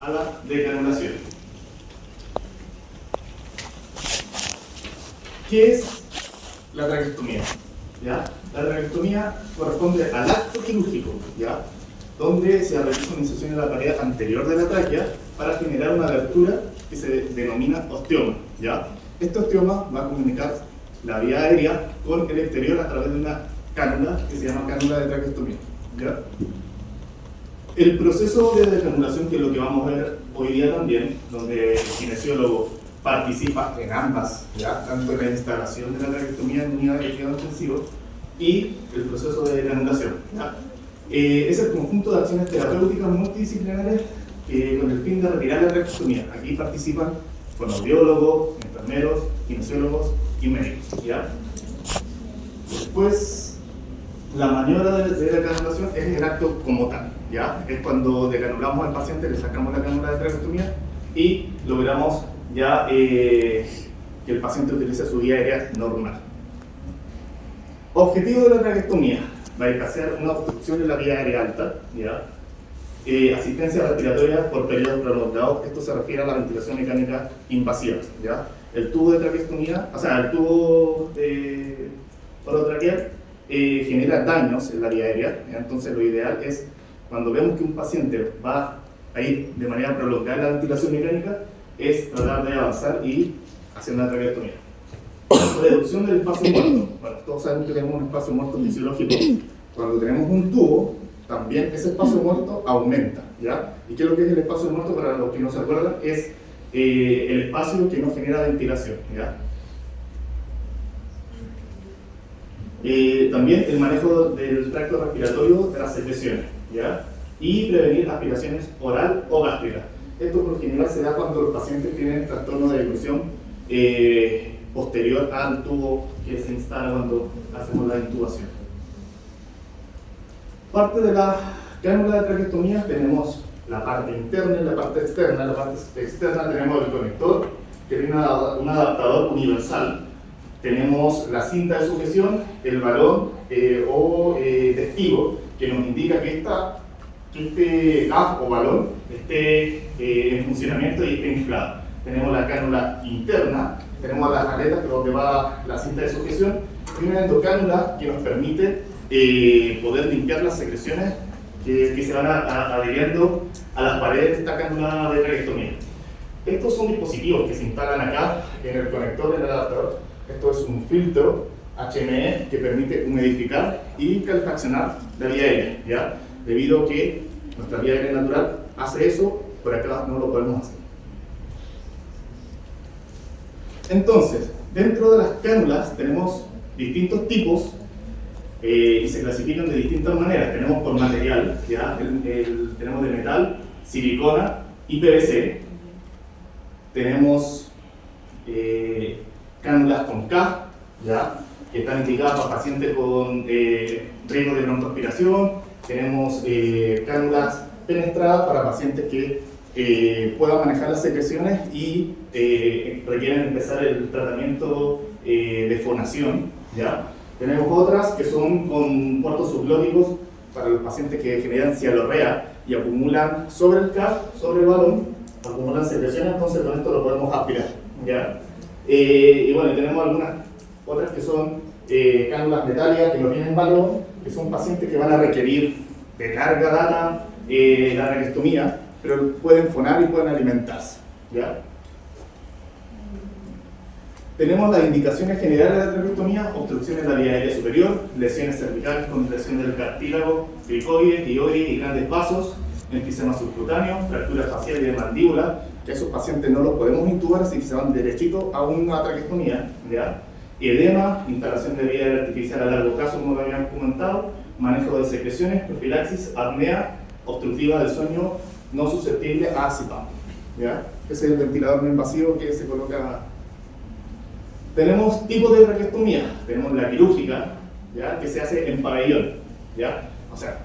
a la decanulación. ¿Qué es la traqueostomía? ¿Ya? La traqueostomía corresponde al acto quirúrgico, ¿ya? Donde se realiza una incisión en la pared anterior de la tráquea para generar una abertura que se denomina osteoma, ¿ya? Este osteoma va a comunicar la vía aérea con el exterior a través de una cánula que se llama cánula de traqueostomía, ¿ya? El proceso de decanulación, que es lo que vamos a ver hoy día también, donde el kinesiólogo participa en ambas, ¿ya? Tanto en la instalación de la traqueostomía en unidad de cuidado intensivo y el proceso de decanulación, ¿ya? Es el conjunto de acciones terapéuticas multidisciplinarias con el fin de retirar la traqueostomía. Aquí participan fonoaudiólogos, enfermeros, kinesiólogos y médicos, ¿ya? Después, la maniobra de decanulación es el acto como tal, ¿ya? Es cuando decanulamos al paciente, le sacamos la cánula de traqueostomía y logramos ya que el paciente utilice su vía aérea normal. Objetivo de la traqueostomía: bypassear una obstrucción en la vía aérea alta, ¿ya? Asistencia respiratoria por periodos prolongados. Esto se refiere a la ventilación mecánica invasiva, ¿ya? El tubo de traqueostomía, o sea, el tubo de orotraqueal genera daños en la vía aérea, ¿ya? Entonces lo ideal es, cuando vemos que un paciente va a ir de manera prolongada en la ventilación mecánica, es tratar de avanzar y hacer una traqueostomía. Reducción del espacio muerto. Bueno, todos sabemos que tenemos un espacio muerto fisiológico. Cuando tenemos un tubo, también ese espacio muerto aumenta, ¿ya? ¿Y qué es lo que es el espacio muerto? Para los que no se acuerdan, es el espacio que no genera ventilación, ¿ya? También el manejo del tracto respiratorio de las secreciones, ¿ya? Y prevenir aspiraciones oral o gástrica. Esto por lo general se da cuando los pacientes tienen trastorno de deglución posterior al tubo que se instala cuando hacemos la intubación. Parte de la cánula de traqueostomía tenemos la parte interna y la parte externa. La parte externa tenemos el conector, que tiene un adaptador universal. Tenemos la cinta de sujeción, el balón o testigo, que nos indica que este gas o balón esté en funcionamiento y esté inflado. Tenemos la cánula interna, tenemos las aletas, que es donde va la cinta de sujeción, y una endocánula que nos permite poder limpiar las secreciones que se van adhiriendo a las paredes de esta cánula de traqueostomía. Estos son dispositivos que se instalan acá en el conector del adaptador. Esto es un filtro HME que permite humidificar y calefaccionar la vía aérea, ¿ya? Debido a que nuestra vía aérea natural hace eso, por acá no lo podemos hacer. Entonces, dentro de las cánulas tenemos distintos tipos y se clasifican de distintas maneras. Tenemos por material, ¿ya? Tenemos de metal, silicona y PVC. Tenemos cánulas con CAF, ¿ya? Que están indicadas para pacientes con riesgo de broncoaspiración. Tenemos cánulas penetradas para pacientes que puedan manejar las secreciones y requieren empezar el tratamiento de fonación, ¿ya? Tenemos otras que son con puertos subglóticos para los pacientes que generan cialorrea y acumulan sobre el CAF, sobre el balón, acumulan secreciones, entonces con esto lo podemos aspirar, ¿ya? Y bueno, tenemos algunas otras que son cánulas metálicas que no tienen balón, que son pacientes que van a requerir de larga data la traqueostomía, pero pueden fonar y pueden alimentarse, ¿ya? Tenemos las indicaciones generales de la traqueostomía: obstrucciones de la vía aérea superior, lesiones cervicales con lesiones del cartílago, cricoides, dioides y grandes vasos, enfisema subcutáneo, fractura facial y de mandíbula, que esos pacientes no los podemos intubar, así que se van derechito a una traqueostomía, ¿ya? Edema, instalación de vía aérea artificial a largo plazo, como lo habíamos comentado, manejo de secreciones, profilaxis, apnea obstructiva del sueño no susceptible a CPAP, ¿ya? Ese es el ventilador no invasivo que se coloca. Tenemos tipos de traqueostomía. Tenemos la quirúrgica, ¿ya? Que se hace en pabellón, ¿ya? O sea,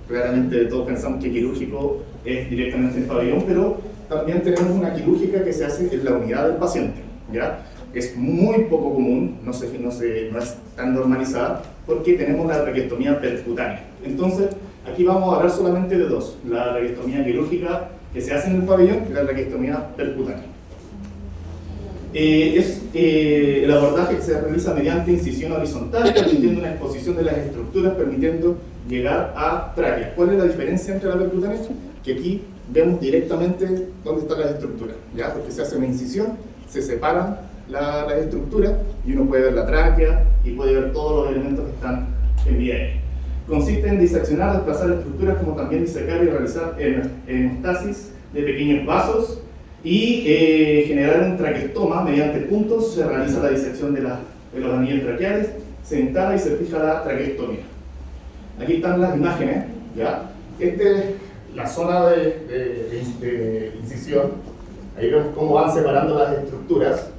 claramente todos pensamos que quirúrgico es directamente en pabellón, pero también tenemos una quirúrgica que se hace en la unidad del paciente, ¿ya? Es muy poco común, no es tan normalizada, porque tenemos la traqueostomía percutánea. Entonces, aquí vamos a hablar solamente de dos: la traqueostomía quirúrgica que se hace en el pabellón es la traqueostomía percutánea. Es el abordaje que se realiza mediante incisión horizontal, permitiendo una exposición de las estructuras, permitiendo llegar a tráquea. ¿Cuál es la diferencia entre la percutánea? Que aquí vemos directamente dónde están las estructuras, ¿ya? Porque se hace una incisión, se separan las estructuras y uno puede ver la tráquea y puede ver todos los elementos que están en vía aérea. Consiste en diseccionar, desplazar estructuras, como también disecar y realizar hemostasis de pequeños vasos y generar un traqueostoma. Mediante puntos se realiza la disección de los anillos traqueales, se instala y se fija la traqueostomía. Aquí están las imágenes, ¿ya? Esta es la zona de incisión. Ahí vemos cómo van separando las estructuras.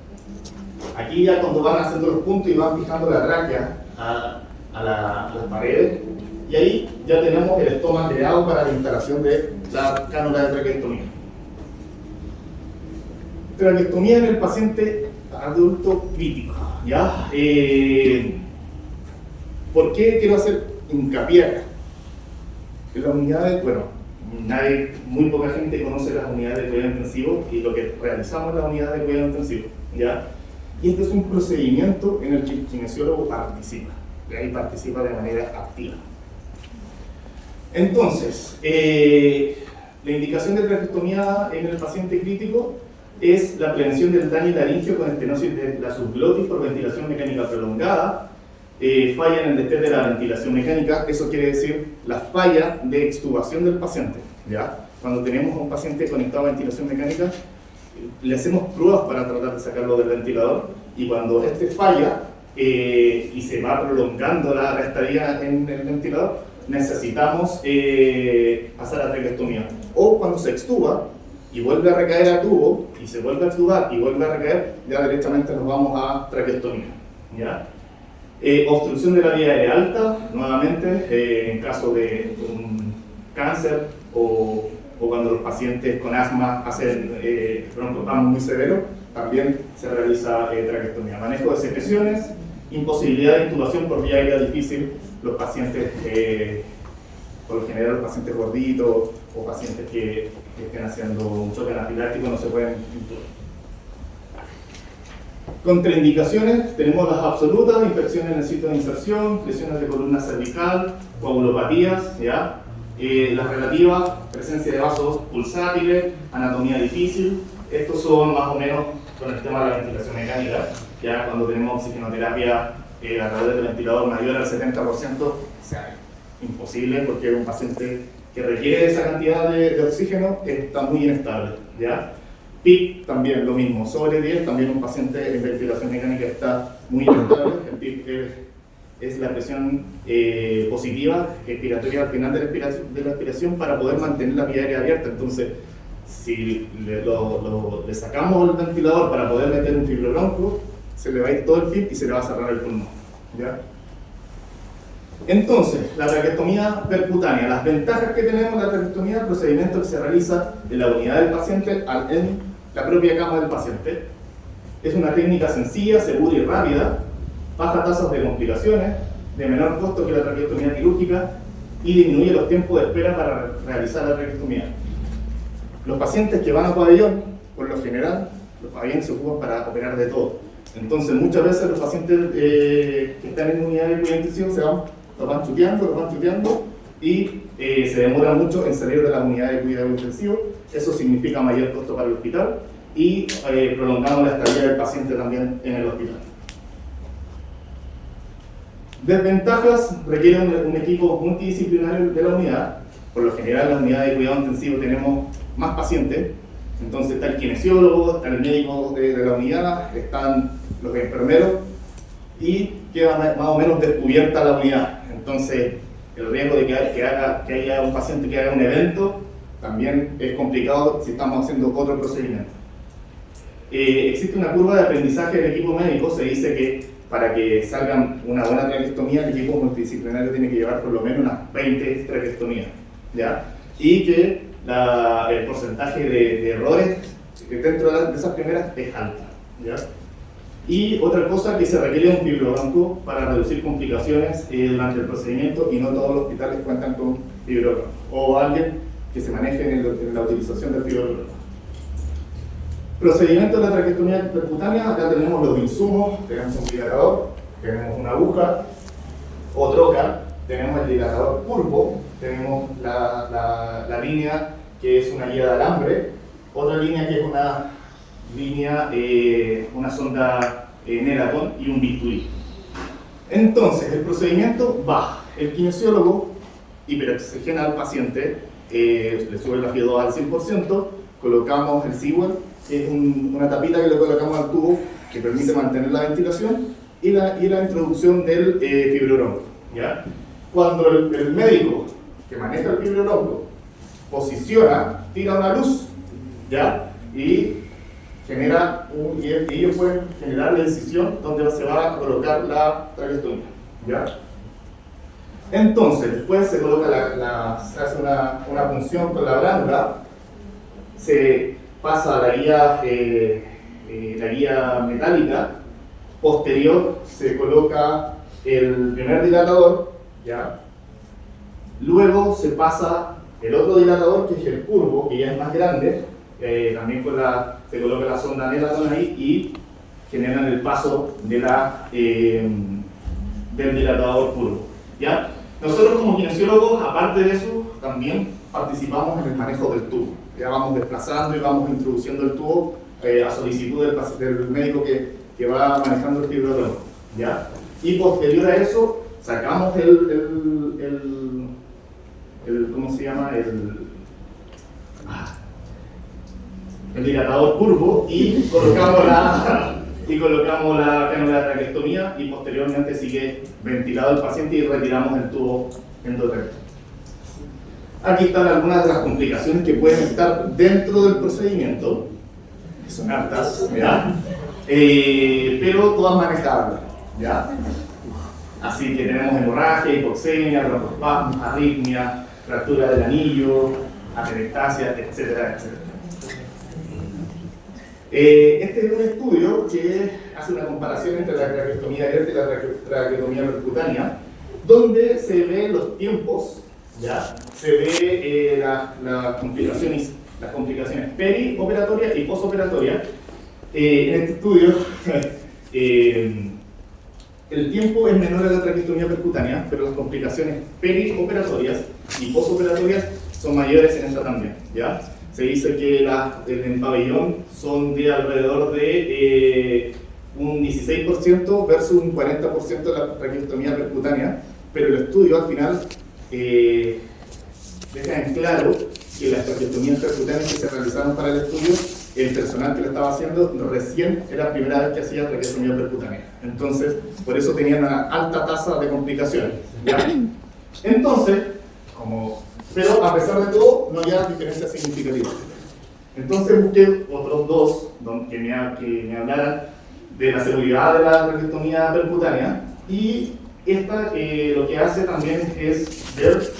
Aquí ya cuando van haciendo los puntos y van fijando la tráquea a las paredes, y ahí ya tenemos el estoma creado para la instalación de la cánula de traqueostomía. Traqueostomía en el paciente adulto crítico, ¿ya? ¿Por qué quiero hacer hincapié acá? En las unidades, bueno, muy poca gente conoce las unidades de cuidado intensivo y lo que realizamos en las unidades de cuidado intensivo, ¿ya? Y este es un procedimiento en el que el kinesiólogo participa, y ahí participa de manera activa. Entonces, la indicación de traqueostomía en el paciente crítico es la prevención del daño laríngeo con estenosis de la subglotis por ventilación mecánica prolongada, falla en el destete de la ventilación mecánica. Eso quiere decir la falla de extubación del paciente, ¿ya? Cuando tenemos a un paciente conectado a ventilación mecánica, le hacemos pruebas para tratar de sacarlo del ventilador, y cuando este falla y se va prolongando la estadía en el ventilador, necesitamos pasar a traqueostomía. O cuando se extuba y vuelve a recaer al tubo, y se vuelve a extubar y vuelve a recaer, ya directamente nos vamos a traqueostomía, ¿ya? Obstrucción de la vía aérea alta, nuevamente, en caso de un cáncer o cuando los pacientes con asma hacen broncoespasmo muy severo, también se realiza traqueostomía. Manejo de secreciones, imposibilidad de intubación por vía aérea difícil, los pacientes, por lo general los pacientes gorditos o pacientes que estén haciendo un choque anafiláctico no se pueden intubar. Contraindicaciones, tenemos las absolutas: infecciones en el sitio de inserción, lesiones de columna cervical, coagulopatías, ¿ya? Las relativas, presencia de vasos pulsátiles, anatomía difícil. Estos son más o menos con el tema de la ventilación mecánica, ya cuando tenemos oxigenoterapia a través del ventilador mayor al 70%, o sea, imposible, porque un paciente que requiere esa cantidad de oxígeno está muy inestable, ¿ya? PIC también lo mismo, sobre 10, también un paciente en ventilación mecánica está muy inestable. El PIC es la presión positiva expiratoria al final de la expiración para poder mantener la vía aérea abierta. Entonces, si le sacamos el ventilador para poder meter un fibrobronco, se le va a ir todo el PIC y se le va a cerrar el pulmón, ¿ya? Entonces, la traqueostomía percutánea. Las ventajas que tenemos de la traqueostomía: procedimiento que se realiza en la unidad del paciente, en la propia cama del paciente. Es una técnica sencilla, segura y rápida, baja tasas de complicaciones, de menor costo que la traqueostomía quirúrgica, y disminuye los tiempos de espera para realizar la traqueostomía. Los pacientes que van a pabellón, por lo general, los pabellones se ocupan para operar de todo. Entonces, muchas veces los pacientes que están en unidad de cuidado intensivo los van chuteando y se demora mucho en salir de la unidad de cuidado intensivo. Eso significa mayor costo para el hospital y prolongamos la estadía del paciente también en el hospital. Desventajas: requiere un equipo multidisciplinario de la unidad. Por lo general, en la unidad de cuidado intensivo tenemos más pacientes. Entonces está el kinesiólogo, está el médico de la unidad, están los enfermeros, y queda más o menos descubierta la unidad. Entonces, el riesgo de que haya un paciente que haga un evento también es complicado si estamos haciendo otro procedimiento. Existe una curva de aprendizaje del equipo médico. Se dice que para que salga una buena traqueostomía, el equipo multidisciplinario tiene que llevar por lo menos unas 20 traqueostomías, ¿ya? Y que el porcentaje de errores dentro de esas primeras es alta, ¿ya? Y otra cosa, que se requiere un fibrobronco para reducir complicaciones durante el procedimiento, y no todos los hospitales cuentan con fibrobronco. O alguien que se manejen en la utilización del fibroblón. Procedimiento de la traqueostomía percutánea. Acá tenemos los insumos, tenemos un dilatador, tenemos una aguja o troca, tenemos el dilatador curvo, tenemos la línea que es una guía de alambre, otra línea que es una línea, una sonda Nelaton y un bisturí. Entonces, el procedimiento va, el kinesiólogo hiperoxigena al paciente, le sube la FIO2 al 100%, colocamos el Sewell, que es una tapita que le colocamos al tubo que permite mantener la ventilación y la introducción del fibroronco, ¿ya? Cuando el médico que maneja el fibroronco posiciona, tira una luz, ¿ya? Y ellos pueden generar la incisión donde se va a colocar la traqueostomía, ¿ya? Entonces, después se coloca se hace una punción con la brándula, se pasa a la guía metálica, posterior se coloca el primer dilatador, ¿ya? Luego se pasa el otro dilatador, que es el curvo, que ya es más grande, también se coloca la sonda Nelaton ahí y generan el paso del dilatador curvo, ¿ya? Nosotros como kinesiólogos, aparte de eso, también participamos en el manejo del tubo. Ya vamos desplazando y vamos introduciendo el tubo a solicitud del médico que va manejando el fibroblón, ¿ya? Y posterior a eso, sacamos ¿cómo se llama? El dilatador curvo y colocamos la cánula de traqueostomía y posteriormente sigue ventilado el paciente y retiramos el tubo endotérmico. Aquí están algunas de las complicaciones que pueden estar dentro del procedimiento, que son hartas, ¿ya? Pero todas manejables, ¿ya? Así que tenemos hemorragia, hipoxemia, broncoespasmos, arritmia, fractura del anillo, atelectasia, etcétera, etcétera. Este es un estudio que hace una comparación entre la traqueostomía abierta y la traqueostomía percutánea, donde se ven los tiempos, ¿ya? Se ve las complicaciones perioperatorias y posoperatorias. En este estudio, el tiempo es menor a la traqueostomía percutánea, pero las complicaciones perioperatorias y posoperatorias son mayores en esta también, ¿ya? Se dice que en pabellón son de alrededor de un 16% versus un 40% de la traqueostomía percutánea, pero el estudio al final deja en claro que las traqueostomías percutáneas que se realizaron para el estudio, el personal que lo estaba haciendo recién era la primera vez que hacía traqueostomía percutánea. Entonces, por eso tenían una alta tasa de complicaciones, ¿ya? Entonces, pero a pesar de todo, no había diferencias significativas. Entonces busqué otros dos que me hablaran de la seguridad de la traqueostomía percutánea, y esta lo que hace también es ver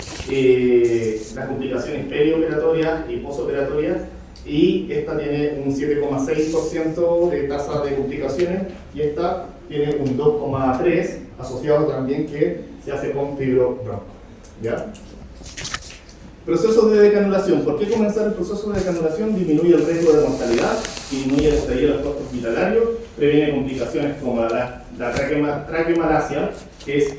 las complicaciones perioperatorias y posoperatorias, y esta tiene un 7,6% de tasa de complicaciones y esta tiene un 2,3% asociado también que se hace con fibrobronco, ¿ya? Proceso de decanulación. ¿Por qué comenzar el proceso de decanulación? Disminuye el riesgo de mortalidad, disminuye el estallido de los costos hospitalarios, previene complicaciones como la traquemalacia, que es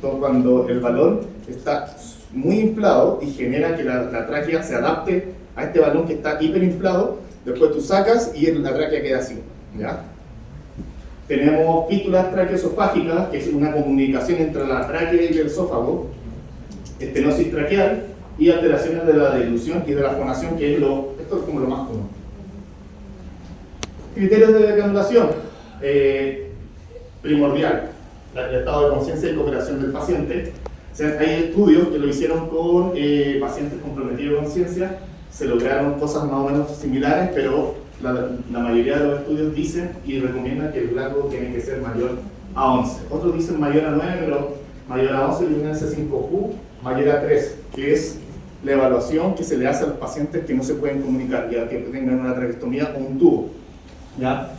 cuando el balón está muy inflado y genera que la tráquea se adapte a este balón que está hiperinflado. Después tú sacas y la tráquea queda así, ¿ya? Tenemos fístulas traqueoesofágicas, que es una comunicación entre la tráquea y el esófago, estenosis traqueal, y alteraciones de la deglución y de la fonación, que es esto es como lo más común. Criterios de decanulación. Primordial, el estado de conciencia y cooperación del paciente. O sea, hay estudios que lo hicieron con pacientes comprometidos de conciencia, se lograron cosas más o menos similares, pero la mayoría de los estudios dicen y recomiendan que el blanco tiene que ser mayor a 11. Otros dicen mayor a 9, pero mayor a 11 y un S5Q mayor a 3, que es la evaluación que se le hace a los pacientes que no se pueden comunicar, ya que tengan una traqueostomía o un tubo, ¿ya?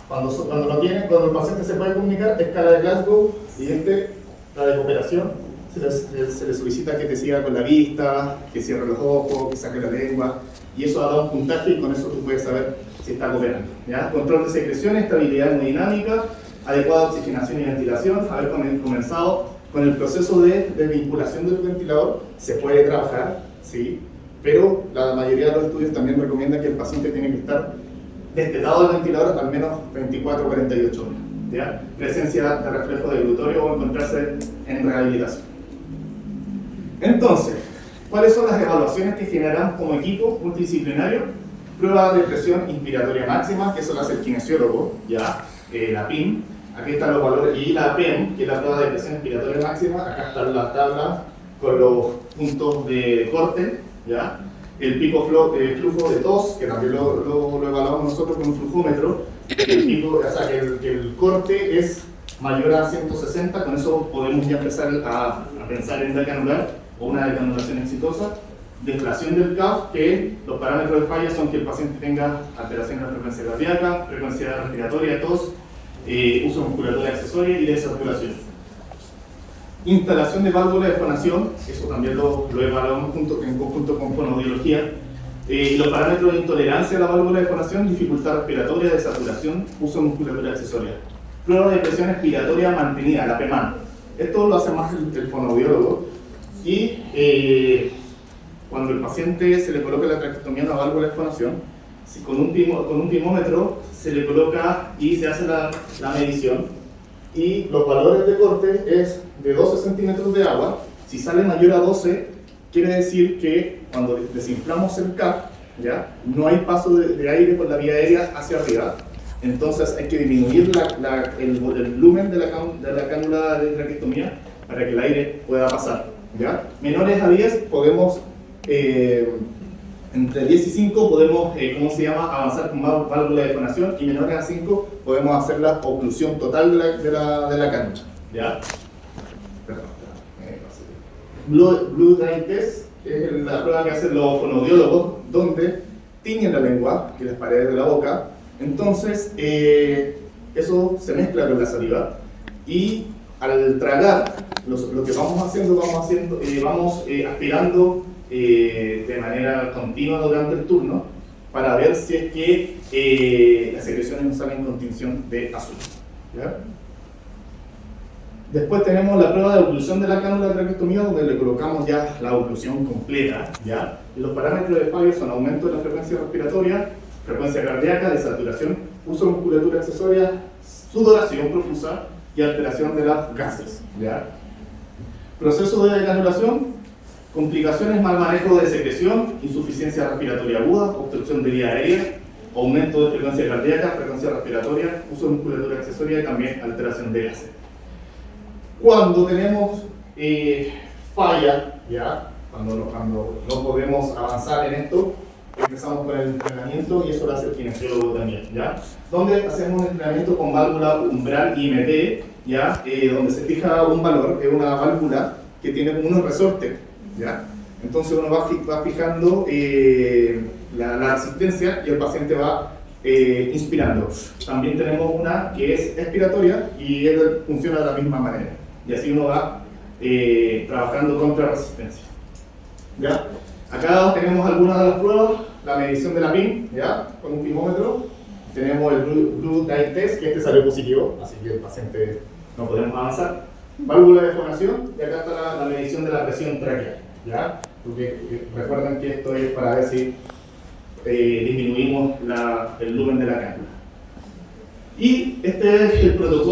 Cuando el paciente se puede comunicar, escala de Glasgow, siguiente, la de cooperación, se le solicita que te siga con la vista, que cierre los ojos, que saque la lengua, y eso da un puntaje y con eso tú puedes saber si está cooperando. ¿Ya? Control de secreciones, estabilidad hemodinámica, adecuada oxigenación y ventilación, haber comenzado con el proceso de desvinculación del ventilador, se puede trabajar, ¿sí? Pero la mayoría de los estudios también recomiendan que el paciente tiene que estar destetado del ventilador al menos 24 o 48 horas. ¿Ya? Presencia de reflejo deglutorio o encontrarse en rehabilitación. Entonces, ¿cuáles son las evaluaciones que generamos como equipo multidisciplinario? Prueba de presión inspiratoria máxima, que eso lo hace el kinesiólogo, ¿ya? La PIM. Aquí están los valores, y la PEM, que es la prueba de presión inspiratoria máxima. Acá están las tablas con los puntos de corte, ¿ya? El pico flujo de tos, que también lo evaluamos nosotros con un flujómetro. El pico, o sea, que el corte es mayor a 160, con eso podemos ya empezar a pensar en decanular o una decanulación exitosa. Deflación del CAF, que los parámetros de falla son que el paciente tenga alteración de la frecuencia cardíaca, frecuencia respiratoria, tos, uso de musculatura accesoria y desaturación. Instalación de válvula de fonación, eso también lo evaluamos en conjunto con fonoaudiología. Los parámetros de intolerancia a la válvula de fonación, dificultad respiratoria, desaturación, uso de musculatura accesoria. Prueba de presión expiratoria mantenida, la PEMAN. Esto lo hace más el fonoaudiólogo. Y cuando el paciente se le coloca la traqueostomía a la válvula de fonación, si con un timómetro se le coloca y se hace la medición, y los valores de corte es de 12 centímetros de agua. Si sale mayor a 12, quiere decir que cuando desinflamos el CAP, ¿ya? No hay paso de aire por la vía aérea hacia arriba, entonces hay que disminuir el volumen de la cánula de traqueostomía para que el aire pueda pasar, ¿ya? Menores a 10 podemos, entre 10 y 5 podemos, avanzar con válvula de fonación, y menores a 5 podemos hacer la oclusión total de la cánula, ¿ya? Blue Dye Test es la prueba que hacen los fonoaudiólogos, donde tiñen la lengua y las paredes de la boca. Entonces, eso se mezcla con la saliva, y al tragar, lo que vamos haciendo, vamos aspirando de manera continua durante el turno para ver si es que las secreciones nos salen con tinción de azul, ¿ya? Después tenemos la prueba de oclusión de la cánula de traqueostomía, donde le colocamos ya la oclusión completa, ¿ya? Y los parámetros de fallo son aumento de la frecuencia respiratoria, frecuencia cardíaca, desaturación, uso de musculatura accesoria, sudoración profusa y alteración de las gases, ¿ya? Proceso de decanulación, complicaciones, mal manejo de secreción, insuficiencia respiratoria aguda, obstrucción de vía aérea, aumento de frecuencia cardíaca, frecuencia respiratoria, uso de musculatura accesoria y también alteración de gases. Cuando tenemos falla, ¿ya? Cuando no podemos avanzar en esto, empezamos con el entrenamiento, y eso lo hace el kinesiólogo también, ¿ya? Donde hacemos un entrenamiento con válvula umbral IMT, ¿ya? Donde se fija un valor, que es una válvula que tiene unos resortes, ¿ya? Entonces uno va fijando la resistencia, y el paciente va inspirando. También tenemos una que es expiratoria, y él funciona de la misma manera. Y así uno va trabajando contra resistencia, ¿ya? Acá tenemos algunas de las pruebas, la medición de la PIM, ¿ya? Con un pimómetro. Tenemos el Blue Dye Test, que salió positivo, así que el paciente no podemos avanzar. Válvula de fonación, y acá está la medición de la presión tráquea, ¿ya? Porque recuerden que esto es para ver si disminuimos el lumen de la cánula. Y este es el protocolo.